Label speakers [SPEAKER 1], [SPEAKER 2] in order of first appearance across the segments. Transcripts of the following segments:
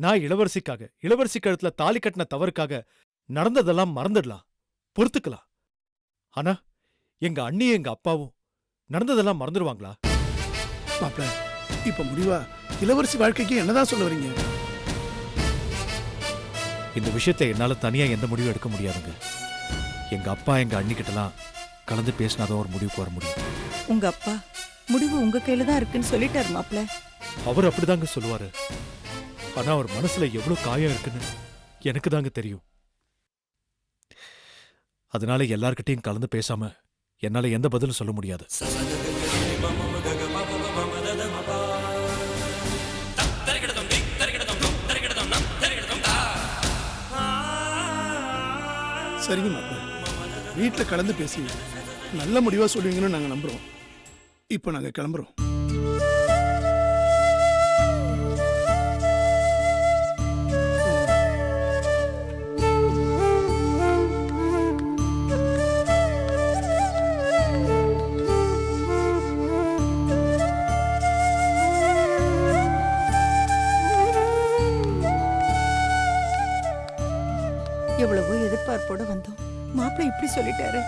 [SPEAKER 1] நான் இளவரசி கழுத்துல தாலி கட்டின தவறுக்காக நடந்ததெல்லாம் மறந்துடலாம், பொறுத்துக்கலாம். ஆனா எங்க அண்ணியும் எங்க அப்பாவும் நடந்ததெல்லாம் மறந்துடுவாங்களா?
[SPEAKER 2] மாப்பிள்ள, இப்ப முடிவா இளவரசி வாழ்க்கைக்கு என்னதான் சொல்ல வரீங்க?
[SPEAKER 1] இந்த விஷயத்தை என்னால தனியா எந்த முடிவும் எடுக்க முடியாதுங்க. எங்க அப்பா எங்க அண்ணி கிட்டலாம் கலந்து பேசினாதான் ஒரு முடிவுக்கு வர முடியும்.
[SPEAKER 3] உங்க அப்பா முடிவு உங்க கையில தான் இருக்குன்னு சொல்லிட்டாரு மாப்பிள்ள.
[SPEAKER 1] அவர் அப்படிதாங்க சொல்லுவாரு. ஆனா அவர் மனசுல எவ்வளவு காயம் இருக்குன்னு எனக்கு தாங்க தெரியும். அதனால எல்லார்கிட்டையும் கலந்து பேசாம என்னால எந்த பதிலும் சொல்ல முடியாது.
[SPEAKER 2] சரிங்க மாப்பிள்ள, வீட்டுல கலந்து பேசி நல்ல முடிவா சொல்லுவீங்கன்னு நாங்க நம்புறோம். இப்ப நாங்க கிளம்புறோம்.
[SPEAKER 3] எவ்வளவோ எதிர்பார்ப்போட வந்தோம், மாப்பிள்ள இப்படி சொல்லிட்டாரு.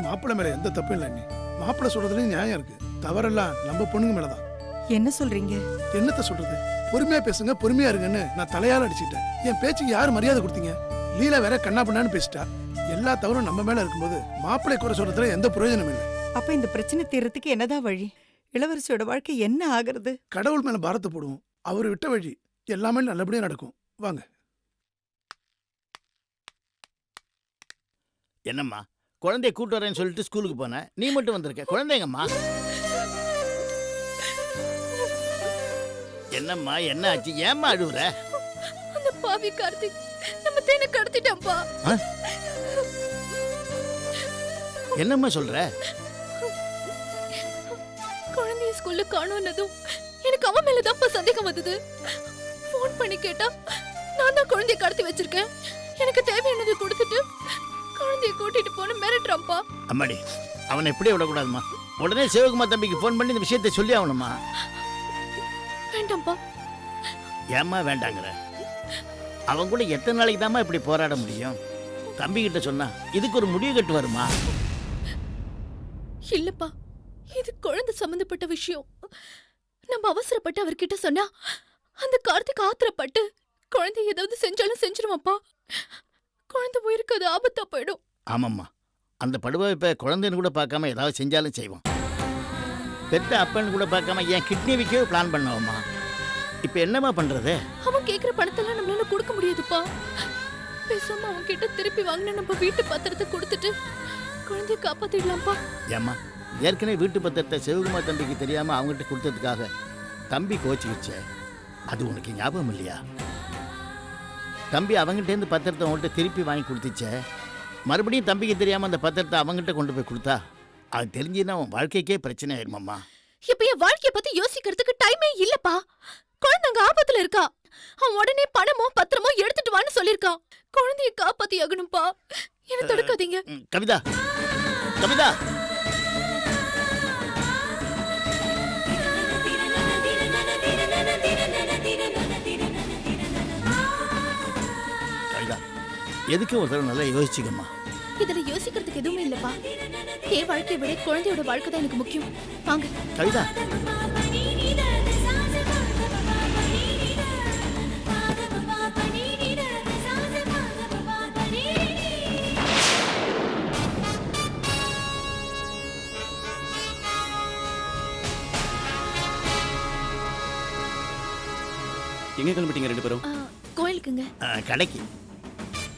[SPEAKER 2] மாப்பிள்ள மேல எந்த தப்பும் இல்லை அண்ணி. மாப்பிள்ள சொல்றதுலயும் நியாயம் இருக்கு. தவறெல்லாம் நம்ம பொண்ணுங்க மேலதான்.
[SPEAKER 3] என்ன சொல்றீங்க?
[SPEAKER 2] என்னத்த சொல்றது? பொறுமையா பேசுங்க, பொறுமையா இருங்கன்னு நான் தலையால அடிச்சுட்டேன். என் பேச்சுக்கு யாரு மரியாதை கொடுத்தீங்க? லீலா வேற கண்ணா பண்ணான்னு பேசிட்டா. எல்லா தவறும் நம்ம மேல இருக்கும்போது மாப்பிள்ளை குறை சொல்றதுல எந்த பிரயோஜனம் இல்லை.
[SPEAKER 3] அப்ப இந்த பிரச்சனை தீர்றதுக்கு என்னதான் வழி? இளவரசியோட வாழ்க்கை என்ன ஆகுறது?
[SPEAKER 2] கடவுள் மேல பாரத்தை போடுவோம். அவரு விட்ட வழி எல்லாமே நல்லபடியா நடக்கும். வாங்க.
[SPEAKER 4] என்னம்மா, குழந்தைய கூட்டு வரேன்னு சொல்லிட்டு ஸ்கூலுக்கு போன, நீ மட்டும் வந்திருக்க. குழந்தைங்கம்மா, என்னம்மா என்ன ஆச்சு? ஏம்மா அழுவுற?
[SPEAKER 5] அந்த பாவி கார்த்திக் நம்ம தேனை கடத்திட்டான்பா.
[SPEAKER 4] என்னம்மா சொல்ற?
[SPEAKER 5] குழந்தைய ஸ்கூல்ல காணோம்னதும் எனக்கு அவன் மேலதான் சந்தேகம் வந்தது. போன் பண்ணி கேட்டா நான் தான் குழந்தைய கடத்தி வச்சிருக்கேன், எனக்கு தேவையானது கொடுத்துட்டு குழந்தைய கூட்டிட்டு போன மிரட்டுறான்பா.
[SPEAKER 4] அம்மாடி, அவனை எப்படியே விடக்கூடாதுமா. உடனே சிவகுமார் தம்பிக்கு போன் பண்ணி இந்த விஷயத்தை சொல்லி ஆகணுமா?
[SPEAKER 5] வேண்டாம்ப்பா.
[SPEAKER 4] ஏம்மா வேண்டாங்கிற? அவன் கூட எத்தனை நாளைக்கு தாம்மா இப்படி போராட முடியும்? தம்பி கிட்ட சொன்னா இதுக்கு ஒரு முடிவு கட்டு வருமா?
[SPEAKER 5] இல்லப்பா, இது குழந்தை சம்பந்தப்பட்ட விஷயம். நம்ம அவசரப்பட்டு அவர்கிட்ட சொன்னா அந்த கார்த்திக் ஆத்திரப்பட்டு குழந்தை ஏதாவது செஞ்சாலும் செஞ்சிருவாப்பா. குழந்தை உயிருக்கு அது ஆபத்தா போயிடும்.
[SPEAKER 4] ஆமாம்மா, அந்த படுவா இப்ப குழந்தைன்னு கூட பார்க்காம ஏதாவது செஞ்சாலும் செய்வான். பெத்த அப்பன்னு கூட பார்க்காம என் கிட்னி விற்கவே பிளான் பண்ணவம்மா. இப்ப என்னம்மா பண்றது?
[SPEAKER 5] அவன் கேக்குற பணத்தெல்லாம் நம்மளால கொடுக்க முடியாதுப்பா. பேசாம அவன் கிட்ட திருப்பி வாங்கின நம்ம வீட்டு பத்திரத்தை கொடுத்துட்டு குழந்தைய காப்பாத்திடலாம்ப்பா.
[SPEAKER 4] ஏம்மா, ஏற்கனவே வீட்டு பத்திரத்தை சிவகுமார் தம்பிக்கு தெரியாம அவங்ககிட்ட கொடுத்ததுக்காக தம்பி கோச்சிக்கிச்சே, அது உனக்கு ஞாபகம் இல்லையா? தம்பி அவங்ககிட்டேருந்து பத்திரத்தை அவங்ககிட்ட திருப்பி வாங்கி கொடுத்துச்சே, மறுபடியும் தம்பிக்கு தெரியாம அந்த பத்திரத்தை அவங்ககிட்ட கொண்டு போய் கொடுத்தா அது தெரிஞ்சுன்னா அவன் வாழ்க்கைக்கே பிரச்சனை ஆயிருமாம்மா.
[SPEAKER 5] இப்ப என் வாழ்க்கைய பத்தி யோசிக்கிறதுக்கு டைமே இல்லப்பா. குழந்தைங்க ஆபத்துல இருக்கா. அவன் உடனே பணமோ பத்திரமோ எடுத்துட்டு வான்னு சொல்லிருக்கான். குழந்தைய காப்பாத்தி ஆகணும்பா. என்ன தடுக்காதீங்க.
[SPEAKER 4] கவிதா, கவிதா, கவிதா, எதுக்கு ஒரு தடவை நல்லா யோசிச்சுக்கம்மா.
[SPEAKER 5] இதுல யோசிக்கிறதுக்கு எதுவுமே இல்லப்பா. என் வாழ்க்கையை விட குழந்தையோட வாழ்க்கை தான் எனக்கு முக்கியம். வாங்க.
[SPEAKER 4] கவிதா,
[SPEAKER 6] எங்க கிளம்பிட்டீங்க ரெண்டு பேரும்?
[SPEAKER 5] கோயிலுக்குங்க.
[SPEAKER 4] கடைக்கு.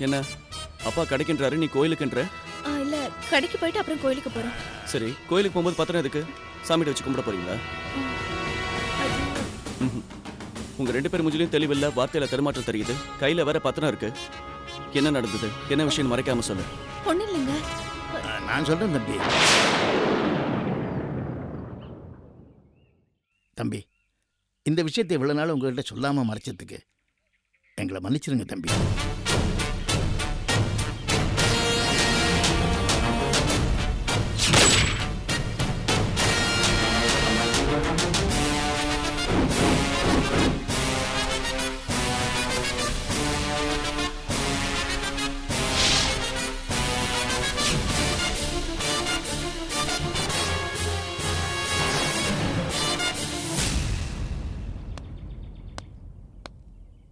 [SPEAKER 6] என்ன அப்பா கடைக்குன்றாரு, நீ கோயிலுக்குன்ற?
[SPEAKER 5] இல்ல, கடைக்கு போயிட்டு அப்புறம் கோயிலுக்கு போறோம்.
[SPEAKER 6] சரி, கோயிலுக்கு போகும்போது பத்திரம் எதுக்கு? சாமிகிட்ட வச்சு கும்பிட போறீங்களா? உங்க ரெண்டு பேர் மூஞ்சிலையும் தெளிவில்ல, வார்த்தையில தடுமாற்றம் தெரியுது. கையில வேற பத்திரம் இருக்கு. என்ன நடந்தது? என்ன விஷயம் மறைக்காம சொல்லு.
[SPEAKER 5] ஒண்ணு இல்லைங்க.
[SPEAKER 4] நான் சொல்றேன் தம்பி. தம்பி, இந்த விஷயத்தை இவ்வளவு நாள் உங்ககிட்ட சொல்லாம மறைச்சதுக்கு எங்களை மன்னிச்சிருங்க தம்பி.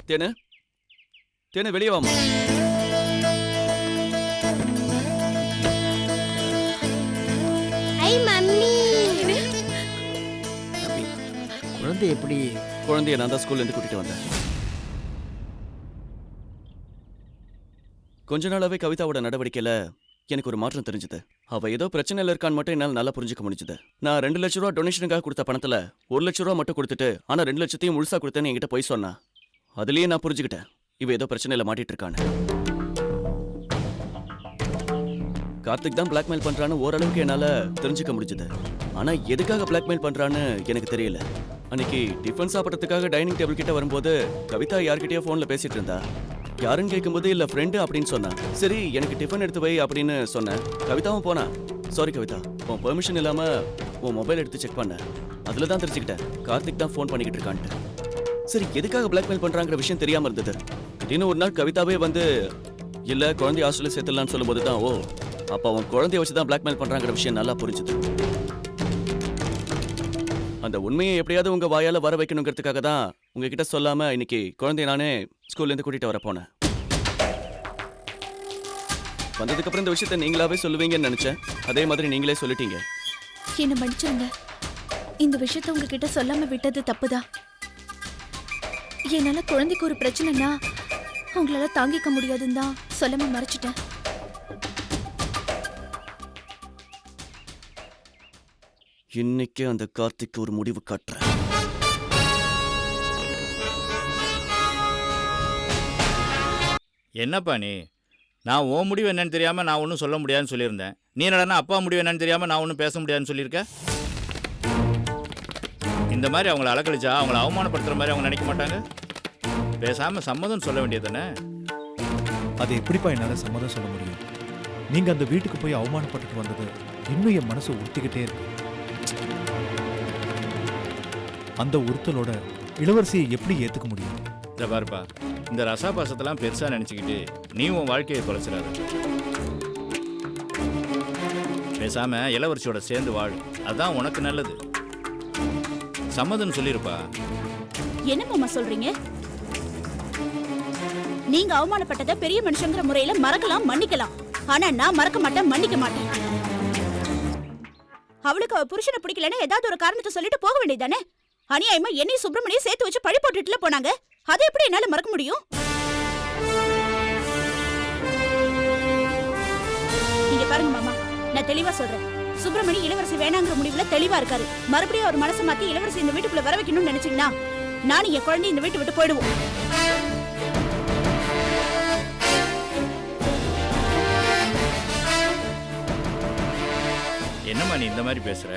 [SPEAKER 6] தேனு தேனு வெளியே வாமா.
[SPEAKER 7] ஐ மம்மி.
[SPEAKER 4] தம்பி குழந்தை எப்படி?
[SPEAKER 6] குழந்தைய நான் தான் ஸ்கூல்ல இருந்து கூட்டிட்டு வந்தேன். கொஞ்ச நாளாவே கவிதாவோட நடவடிக்கையில எனக்கு ஒரு மாற்றம் தெரிஞ்சது. அவ ஏதோ பிரச்சனையில இருக்கான்னு மட்டும் என்னால நல்லா புரிஞ்சுக்க முடிஞ்சது. நான் 2 லட்ச ரூபா டொனேஷனுக்காக கொடுத்த பணத்துல 1 லட்ச ரூபா மட்டும் கொடுத்துட்டு ஆனா 2 லட்சத்தையும் முழுசா கொடுத்தேன்னு என்கிட்ட போய் சொன்னா. அதுலயே நான் புரிஞ்சுக்கிட்டேன் இவ ஏதோ பிரச்சனையில மாட்டிட்டு இருக்கான்னு. கார்த்திக் தான் பிளாக்மெயில் பண்றான்னு ஓரளவுக்கு என்னால தெரிஞ்சுக்க முடிஞ்சது. ஆனா எதுக்காக பிளாக்மெயில் பண்றான்னு எனக்கு தெரியல. அன்னைக்கு டிஃபன் சாப்பிட்றதுக்காக டைனிங் டேபிள் கிட்ட வரும்போது கவிதா யார்கிட்டயோ போன்ல பேசிட்டு இருந்தா. யாருன்னு கேட்கும்போது இல்ல ஃப்ரெண்டு அப்படின்னு சொன்னா. சரி எனக்கு டிஃபன் எடுத்து வை அப்படின்னு சொன்னேன். கவிதாவும் போனா. சாரி கவிதா, உன் பெர்மிஷன் இல்லாம உன் மொபைல் எடுத்து செக் பண்ண. அதுல தான் தெரிஞ்சுக்கிட்டேன் கார்த்திக் தான் ஃபோன் பண்ணிக்கிட்டு இருக்கான்ட்டு. சரி எதுக்காக பிளாக்மெயில் பண்றாங்கிற விஷயம் தெரியாம இருந்தது. திடீர்னு ஒரு நாள் கவிதாவே வந்து இல்ல குழந்தை ஹாஸ்டல்ல சேர்த்துலான்னு சொல்லும்போது தான் ஓ அப்ப அவன் குழந்தைய வச்சு தான் பிளாக்மெயில் பண்றாங்கிற விஷயம் நல்லா புரிஞ்சுது. அந்த உண்மையை எப்படியாவது உங்க வாயால வர வைக்கணுங்கிறதுக்காக தான் உங்ககிட்ட சொல்லாம இன்னைக்கு குழந்தைய நானே ஸ்கூல்ல இருந்து கூட்டிட்டு வர போனேன். வந்ததுக்கு அப்புறம் இந்த விஷயத்த நீங்களாவே சொல்லுவீங்கன்னு நினைச்சேன். அதே மாதிரி நீங்களே சொல்லிட்டீங்க.
[SPEAKER 5] என்ன மன்னிச்சிருங்க. இந்த விஷயத்த உங்ககிட்ட சொல்லாம விட்டது தப்புதான். என்னால குழந்தைக்கு ஒரு பிரச்சனைனா உங்களால தாங்கிக்க முடியாதுன்னு தான் சொல்லாம மறைச்சிட்டேன்.
[SPEAKER 6] இன்னைக்கே அந்த கார்த்திக்கு ஒரு முடிவு காட்டுறேன்.
[SPEAKER 8] என்னப்பா நீ? நான் உன் முடிவு என்னன்னு தெரியாம நான் ஒன்றும் சொல்ல முடியாதுன்னு சொல்லியிருந்தேன். நீ என்னடா அப்பா முடிவு என்னன்னு தெரியாம நான் ஒன்றும் பேச முடியாதுன்னு சொல்லியிருக்க. இந்த மாதிரி அவங்கள அலக்கழிச்சா அவங்கள அவமானப்படுத்துற மாதிரி அவங்க நினைக்க மாட்டாங்க. பேசாம சம்மதம் சொல்ல வேண்டியது தானே.
[SPEAKER 1] அது எப்படிப்பா என்னால சம்மதம் சொல்ல முடியும்? நீங்க அந்த வீட்டுக்கு போய் அவமானப்பட்டுட்டு வந்தது இன்னும் என் மனசு உறுத்திக்கிட்டே இருக்கு. அந்த உறுத்தலோட இளவரசியை எப்படி ஏத்துக்க முடியும்?
[SPEAKER 8] இதை பாருப்பா, இந்த ரசாபாசத்தெல்லாம் பெருசா நினைச்சுக்கிட்டு நீ உன் வாழ்க்கையை தொலைச்சிடாத. பேசாம இளவரசியோட சேர்ந்து வாழ், அதான் உனக்கு நல்லது. சம்மதம் சொல்லிருப்பா.
[SPEAKER 7] என்ன மாமா சொல்றீங்க? நீங்க அவமானப்பட்டதை பெரிய மனுஷங்கிற முறையில மறக்கலாம், மன்னிக்கலாம். ஆனா நான் மறக்க மாட்டேன், மன்னிக்க மாட்டேன். அவளுக்கு அவ புருஷனை பிடிக்கலன்னு ஏதாவது ஒரு காரணத்தை சொல்லிட்டு போக வேண்டியதானே? அநியாயமா என்னையும் சுப்பிரமணியம் சேர்த்து வச்சு பழி போட்டுட்டுல போனாங்க. அதை எப்படி என்னால மறக்க முடியும்? நீங்க பாருங்க மாமா, நான் தெளிவா சொல்றேன். சுப்பிரமணி இளவரசி வேணாங்கிற முடிவுல தெளிவா இருக்காரு. மறுபடியும் அவர் மனசை மாத்தி இளவரசி இந்த வீட்டுக்குள்ள வர வைக்கணும்னு நினைச்சீங்கன்னா நானும் என் குழந்தை இந்த வீட்டை விட்டு போயிடுவோம்.
[SPEAKER 8] என்னம்மா நீ இந்த மாதிரி பேசுற?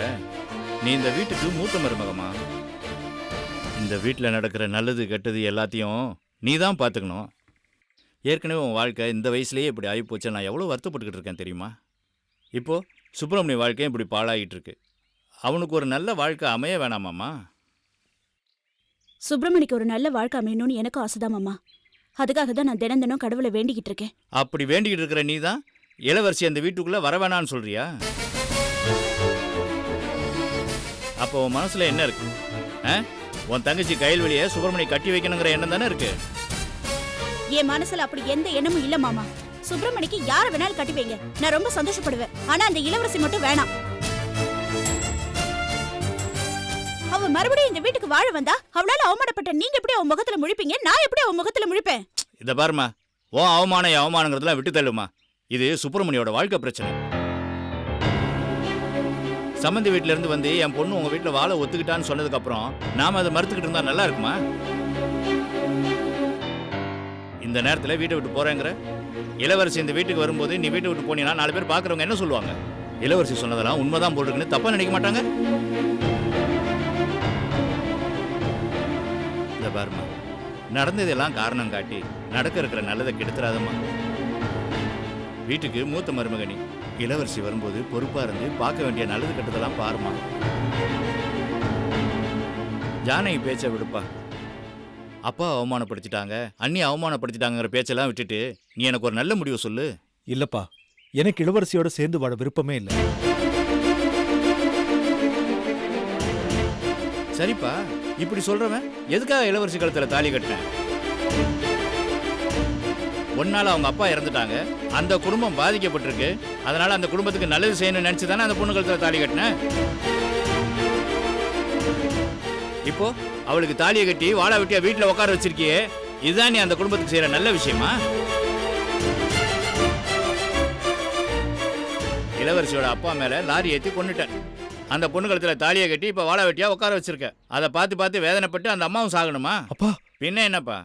[SPEAKER 8] நீ இந்த வீட்டுக்கு மூத்த மருமகமா. இந்த வீட்டில் நடக்கிற நல்லது கெட்டது எல்லாத்தையும் நீ தான் பார்த்துக்கணும். ஏற்கனவே உன் வாழ்க்கை இந்த வயசுலேயே இப்படி ஆகி போச்சு. நான் எவ்வளோ வருத்தப்பட்டுக்கிட்டு இருக்கேன் தெரியுமா? இப்போது சுப்பிரமணிய வாழ்க்கையும் இப்படி பாழாகிட்டு இருக்கு. அவனுக்கு ஒரு நல்ல வாழ்க்கை அமைய வேணாமாம்மா?
[SPEAKER 7] சுப்பிரமணிக்கு ஒரு நல்ல வாழ்க்கை அமையணும்னு எனக்கும் ஆசைதான் மாமா. அதுக்காக தான் நான் தினம் தினம் கடவுளை வேண்டிக்கிட்டு இருக்கேன்.
[SPEAKER 8] அப்படி வேண்டிக்கிட்டு இருக்கிற நீ தான் இளவரசி அந்த வீட்டுக்குள்ளே வர வேணான்னு சொல்றியா? அப்போ உன் மனசுல என்ன இருக்கு? உன் தங்கச்சி கயல்வெளியை சுப்பிரமணிய கட்டி வைக்கணுங்கிற எண்ணம் தானே இருக்கு?
[SPEAKER 7] என் மனசுல அப்படி எந்த எண்ணமும் இல்ல மாமா. சுப்பிரமணிக்கு யார வேணாலும் கட்டி வைங்க, நான் ரொம்ப சந்தோஷப்படுவேன். ஆனா அந்த இளவரசி மட்டும் வேணாம். அவ மறுபடியும் இந்த வீட்டுக்கு வாழ வந்தா அவளால அவமானப்பட்ட நீங்க எப்படி அவன் முகத்துல முழிப்பீங்க? நான் எப்படி அவன் முகத்துல முழிப்பேன்?
[SPEAKER 8] இத பாருமா, ஓ அவமானங்கிறதுலாம் விட்டு தள்ளுமா. இது சுப்பிரமணியோட வாழ்க்கை பிரச்சனை. சம்மந்தி வீட்டுல இருந்து வந்து என் பொண்ணு உங்க வீட்டுல வாழ ஒத்துக்கிட்டான்னு சொன்னதுக்கு அப்புறம் நாம அதை மறுத்துக்கிட்டு இருந்தா நல்லா இருக்குமா? இந்த நேரத்துல வீட்டை விட்டு போறேங்கிற? இளவரசி இந்த வீட்டுக்கு வரும்போது நீ வீட்டை விட்டு போனீங்கன்னா 4 பேர் பாக்குறவங்க என்ன சொல்லுவாங்க? இளவரசி சொன்னதெல்லாம் உண்மைதான் போட்டுருக்குன்னு தப்பா நினைக்க மாட்டாங்க? இந்த பாருமா, நடந்ததெல்லாம் காரணம் காட்டி நடக்க இருக்கிற நல்லதை கெடுத்துறாதம்மா. வீட்டுக்கு மூத்த மருமகனி, இளவரசி வரும்போது பொறுப்பா இருந்து பார்க்க வேண்டிய நல்லது கெட்டதெல்லாம் பாருமா. ஜானகி பேச்சை விடுப்பா. அப்பா அவமானப்படுத்திட்டாங்க, அண்ணி அவமானப்படுத்திட்டாங்கிற பேச்செல்லாம் விட்டுட்டு நீ எனக்கு ஒரு நல்ல முடிவு சொல்லு.
[SPEAKER 1] இல்லப்பா, எனக்கு இளவரசியோட சேர்ந்து வாழ விருப்பமே இல்லை.
[SPEAKER 8] சரிப்பா, இப்படி சொல்றவன் எதுக்காக இளவரசி கழுத்துல தாலி கட்டினேன்? ஒன்னால அவங்க அப்பா இறந்துட்டாங்க, அந்த குடும்பம் பாதிக்கப்பட்டிருக்கு. அதனால அந்த குடும்பத்துக்கு நல்லது செய்யணும்னு நினைச்சு தானே அந்த பொண்ணு கழுத்துல தாலி கட்டினேன். இப்போ அவளுக்கு தாலியை கட்டி வாழா வெட்டியா வீட்டுல உட்கார வச்சிருக்கியே, இதுதான் நீ அந்த குடும்பத்துக்கு செய்யற நல்ல விஷயமா? இளவரசியோட அப்பா மேல லாரி ஏற்றி கொண்டுட்டேன். அந்த பொண்ணு கழுத்துல தாலியை கட்டி இப்ப வாழா வெட்டியா உட்கார வச்சிருக்க. அதை பார்த்து வேதனைப்பட்டு அந்த அம்மாவும் சாகணுமா?
[SPEAKER 1] அப்பா
[SPEAKER 8] பின்ன என்னப்பா,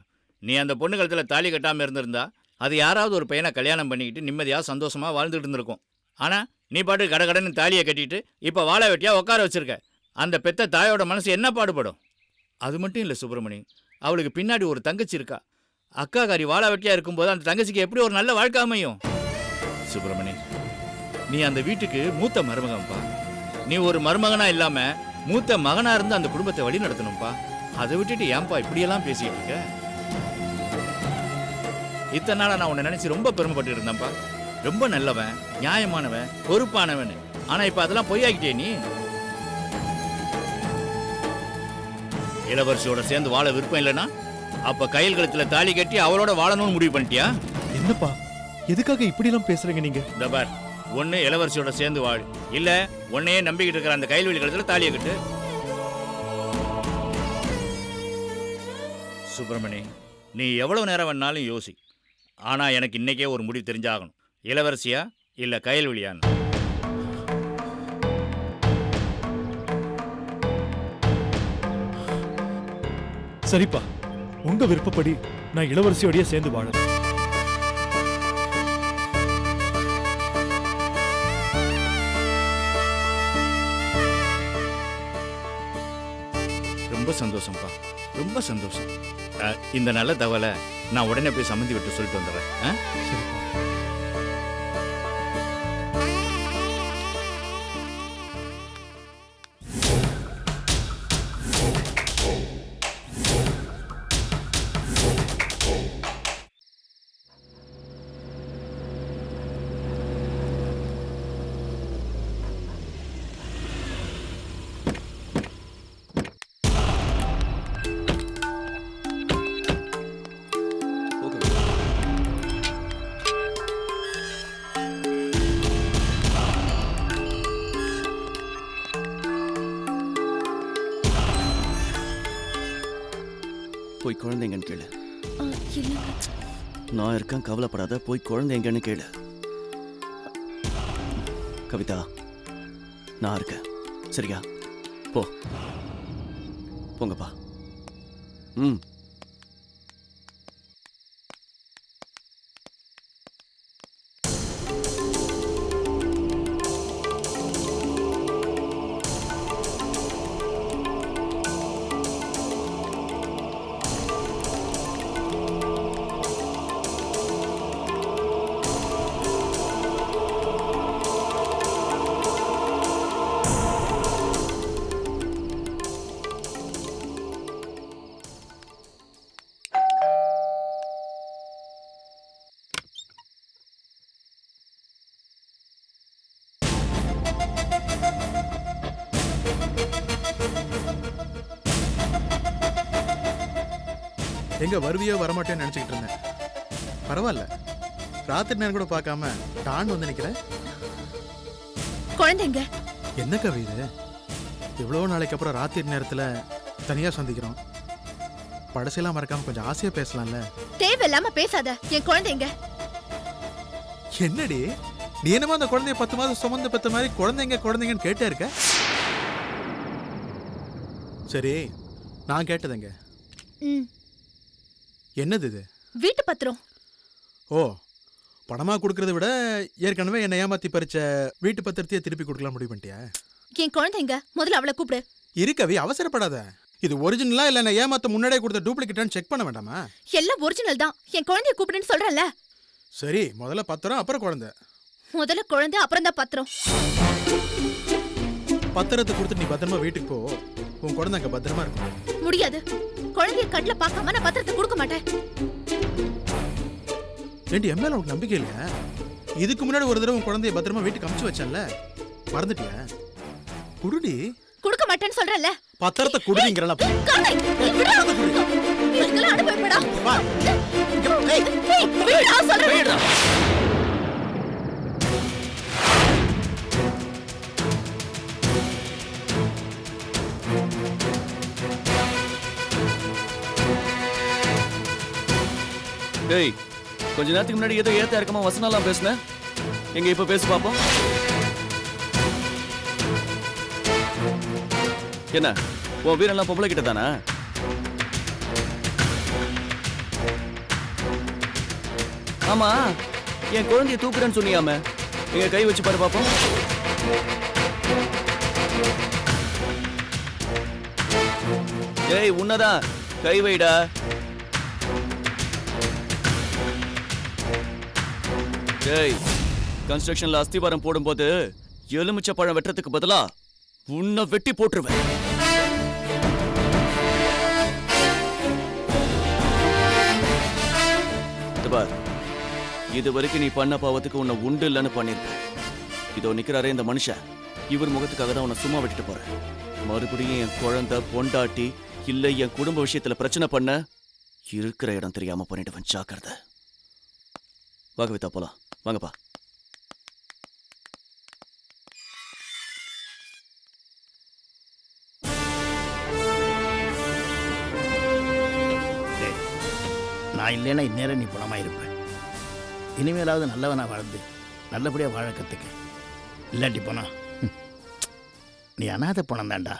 [SPEAKER 8] நீ அந்த பொண்ணு கழுத்துல தாலி கட்டாம இருந்திருந்தா அது யாராவது ஒரு பையனை கல்யாணம் பண்ணிக்கிட்டு நிம்மதியா சந்தோஷமா வாழ்ந்துட்டு இருந்திருக்கும். ஆனா நீ பாட்டு கடகடன்னு தாலியை கட்டிட்டு இப்ப வாழா வெட்டியா உட்கார வச்சிருக்க. அந்த பெத்த தாயோட மனசு என்ன பாடுபடும்? அது மட்டும் இல்லை சுப்பிரமணி, அவளுக்கு பின்னாடி ஒரு தங்கச்சி இருக்கா. அக்காக்காரி வாழா வெட்டியா இருக்கும்போது அந்த தங்கச்சிக்கு எப்படி ஒரு நல்ல வாழ்க்கை அமையும்? சுப்பிரமணி, நீ அந்த வீட்டுக்கு மூத்த மருமகன்ப்பா. நீ ஒரு மருமகனா இல்லாம மூத்த மகனா இருந்து அந்த குடும்பத்தை வழி நடத்தணும்ப்பா. அதை விட்டுட்டு ஏன்பா இப்படியெல்லாம் பேசிட்டு இருக்க? இத்தனை நாளா நான் உன்னை நினைச்சு ரொம்ப பெருமைப்பட்டு இருந்தேன்ப்பா. ரொம்ப நல்லவன், நியாயமானவன், பொறுப்பானவன். ஆனா இப்ப அதெல்லாம் பொய்யாக்கிட்டே நீ. இளவரசியோட சேர்ந்து வாழ விருப்பம் இல்லைன்னா அப்ப கையில் கழுத்துல தாலி கட்டி அவளோட வாழணும்னு முடிவு பண்ணிட்டியா?
[SPEAKER 1] என்னப்பா எதுக்காக இப்படிலாம் பேசுறீங்க நீங்க?
[SPEAKER 8] இந்த பார், ஒன்னு இளவரசியோட சேர்ந்து வாழு, இல்ல உன்னையே நம்பிக்கிட்டு இருக்கிற அந்த கைல்வெளி கழுத்துல தாலியை கட்டு. சுப்பிரமணி, நீ எவ்வளவு நேரம் வேணாலும் யோசி. ஆனா எனக்கு இன்னைக்கே ஒரு முடிவு தெரிஞ்சாகணும். இளவரசியா இல்ல கைல்வெளியான்னு.
[SPEAKER 1] சரிப்பா, உங்க விருப்பப்படி நான் இளவரசியோடய சேர்ந்து வாழறேன்.
[SPEAKER 8] ரொம்ப சந்தோஷம்ப்பா, ரொம்ப சந்தோஷம். இந்த நல்ல தகவலை நான் உடனே போய் சம்மந்தி விட்டு சொல்லிட்டு வந்துடுறேன்.
[SPEAKER 1] சரிப்பா.
[SPEAKER 6] போய் குழந்தைங்கன்னு கேளு.
[SPEAKER 5] இல்லைங்க.
[SPEAKER 6] நான் இருக்கேன், கவலைப்படாத. போய் குழந்தைங்கன்னு கேளு. கவிதா, நான் இருக்கேன், சரியா? போ, போங்கப்பா. ம்.
[SPEAKER 9] எங்க வருவியோ வரமாட்டேன்னு நினைச்சுக்கிட்டு இருந்தேன். பரவாயில்ல, ராத்திரி நேரம் கூட பார்க்காம டான் வந்து நிக்கிறேன்.
[SPEAKER 5] குழந்தைங்க
[SPEAKER 9] என்ன கவி இது? எவ்வளோ நாளைக்கு அப்புறம் ராத்திரி நேரத்துல தனியா சந்திக்கிறோம். படசையெல்லாம் மறக்காம கொஞ்சம் ஆசையா பேசலாம்ல.
[SPEAKER 5] தேவையில்லாம பேசாத. என் குழந்தைங்க.
[SPEAKER 9] என்னடி நீ என்னமா அந்த குழந்தைய 10 மாதம் சுமந்து பெத்த மாதிரி குழந்தைங்கன்னு கேட்டே இருக்க? சரி, நான் கேட்டதுங்க. என்னது இது?
[SPEAKER 5] வீட்டு பத்திரம்.
[SPEAKER 9] ஓ, பணமா கொடுக்கறத விட ஏற்கனவே என்னை ஏமாத்தி பறிச்ச வீட்டு பத்திரத்தையே திருப்பி கொடுக்கலாம் முடிவு பண்ணிட்டியா?
[SPEAKER 5] என் குழந்தைங்க, முதல்ல அவளை கூப்பிடு.
[SPEAKER 9] இருக்கவி, அவசரப்படாத. இது ஒரிஜினலா இல்ல நான் ஏமாத்த முன்னாடியே கொடுத்த டூப்ளிகேட்டான்னு செக் பண்ண வேண்டாமா?
[SPEAKER 5] எல்லாம் ஒரிஜினல் தான். என் குழந்தைய கூப்பிடுன்னு சொல்றல.
[SPEAKER 9] சரி, முதல்ல பத்திரம், அப்புறம் குழந்தை.
[SPEAKER 5] முதல்ல குழந்தை, அப்புறம் தான் பத்திரம்.
[SPEAKER 9] பத்திரத்தை கொடுத்து நீ பத்திரமா வீட்டுக்கு போ. உன் குழந்தை அங்க பத்திரமா இருக்கும்.
[SPEAKER 5] முடியாது. குழந்தைய கண்ணுல பார்க்காம நான் பத்திரத்தை கொடுக்க மாட்டேன்.
[SPEAKER 9] ஏண்டி, என் மேல உனக்கு நம்பிக்கை இல்லையா? இதுக்கு முன்னாடி ஒரு தடவை உன் குழந்தைய பத்திரமா வீட்டுக்கு அமுச்சு வச்சேன்ல, மறந்துட்டியா? குடுடி.
[SPEAKER 5] கொடுக்க மாட்டேன்னு சொல்றல.
[SPEAKER 9] பத்திரத்தை குடுறீங்கறல.
[SPEAKER 5] நல்லா அனுபவிப்படா.
[SPEAKER 4] ஏய்,
[SPEAKER 5] விடுடா சொல்றேன்.
[SPEAKER 6] போயிடுறா. டேய், கொஞ்ச நேரத்துக்கு முன்னாடி ஏதோ ஏத்த இறக்கமா வசனம்லாம் பேசுனேன். எங்க இப்ப பேசு பாப்போம். என்ன உன் வீரெல்லாம் பொம்பளை கிட்ட தானா? ஆமா, என் குழந்தைய தூக்குறேன்னு சொன்னியாம, எங்க கை வச்சு பாரு பாப்போம். ஏய், உன்னதான் கை வைடா. ஏய், கன்ஸ்ட்ரக்ஷன்ல அஸ்திவாரம் போடும்போது எலுமிச்சை பழம் வெட்டுறதுக்கு பதிலா உன்னை வெட்டி போட்டுருவேன். இது பார், இது வரைக்கும் நீ பண்ண பாவத்துக்கு உன்னை உண்டு இல்லைன்னு பண்ணிருக்க. இதோ நிக்கிறாரே இந்த மனுஷன், இவர் முகத்துக்காக தான் உன்னை சும்மா விட்டுட்டு போறேன். மறுபடியும் என் குழந்தை பொண்டாட்டி இல்ல என் குடும்ப விஷயத்துல பிரச்சனை பண்ண இருக்கிற இடம் தெரியாம பண்ணிடுவேன். ஜாக்கிரதை. வா கவிதா, போலாம். வாங்கப்பா.
[SPEAKER 4] டேய், நான் இல்லைன்னா இந்நேரம் நீ பணமாக இருப்ப. இனிமேலாவது நல்லவனா வாழ்ந்து நல்லபடியாக வாழ கற்றுக்க. இல்லாட்டி போனா நீ அனாதை பணம் தான்டா.